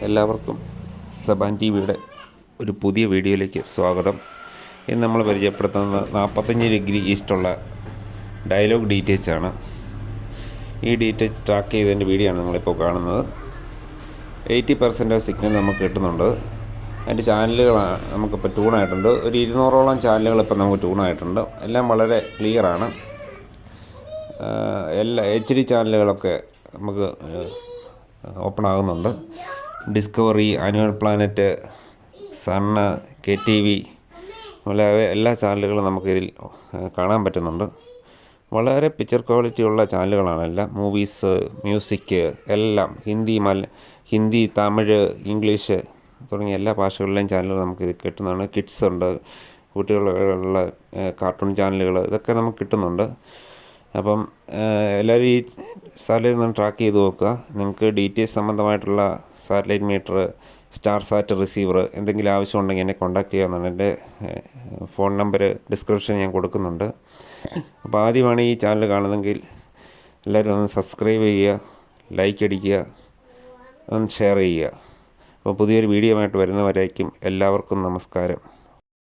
എല്ലാവർക്കും സബാൻ ടി വിയുടെ ഒരു പുതിയ വീഡിയോയിലേക്ക് സ്വാഗതം. ഇന്ന് നമ്മൾ പരിചയപ്പെടുത്തുന്നത് 45 ഡിഗ്രി ഈസ്റ്റുള്ള ഡയലോഗ് DTH ആണ്. ഈ DTH ട്രാക്ക് ചെയ്തതിൻ്റെ വീഡിയോ ആണ് നിങ്ങളിപ്പോൾ കാണുന്നത്. 80% സിഗ്നൽ നമുക്ക് കിട്ടുന്നുണ്ട്. അതിൻ്റെ ചാനലുകളാണ് നമുക്കിപ്പോൾ ട്യൂണായിട്ടുണ്ട്. ഒരു 200ഓളം ചാനലുകൾ ഇപ്പോൾ നമുക്ക് ട്യൂണായിട്ടുണ്ട്. എല്ലാം വളരെ ക്ലിയറാണ്. എല്ലാ HD ചാനലുകളൊക്കെ നമുക്ക് ഓപ്പൺ ആകുന്നുണ്ട്. Discovery, animal planet, sun, KTV മുതലായ എല്ലാ ചാനലുകളും നമുക്കിതിൽ കാണാൻ പറ്റുന്നുണ്ട്. വളരെ പിക്ചർ ക്വാളിറ്റി ഉള്ള ചാനലുകളാണ് എല്ലാം. മൂവീസ്, മ്യൂസിക് എല്ലാം ഹിന്ദി, തമിഴ്, ഇംഗ്ലീഷ് തുടങ്ങിയ എല്ലാ ഭാഷകളിലെയും ചാനലുകൾ നമുക്കിത് കിട്ടുന്നതാണ്. കിഡ്സ് ഉണ്ട്, കുട്ടികളുള്ള കാർട്ടൂൺ ചാനലുകൾ, ഇതൊക്കെ നമുക്ക് കിട്ടുന്നുണ്ട്. അപ്പം എല്ലാവരും ഈ സാറ്റലൈറ്റ് ഒന്ന് ട്രാക്ക് ചെയ്ത് നോക്കുക. നിങ്ങൾക്ക് DTH സംബന്ധമായിട്ടുള്ള satellite meter, star sat receiver എന്തെങ്കിലും ആവശ്യമുണ്ടെങ്കിൽ എന്നെ കോൺടാക്ട് ചെയ്യാവുന്നതാണ്. എൻ്റെ ഫോൺ നമ്പർ ഡിസ്ക്രിപ്ഷനിൽ ഞാൻ കൊടുക്കുന്നുണ്ട്. അപ്പോൾ ആദ്യമാണ് ഈ ചാനൽ കാണുന്നതെങ്കിൽ എല്ലാവരും ഒന്ന് സബ്സ്ക്രൈബ് ചെയ്യുക, ലൈക്ക് അടിക്കുക, ഒന്ന് ഷെയർ ചെയ്യുക. അപ്പോൾ പുതിയൊരു വീഡിയോ ആയിട്ട് വരുന്നവരായിരിക്കും. എല്ലാവർക്കും നമസ്കാരം.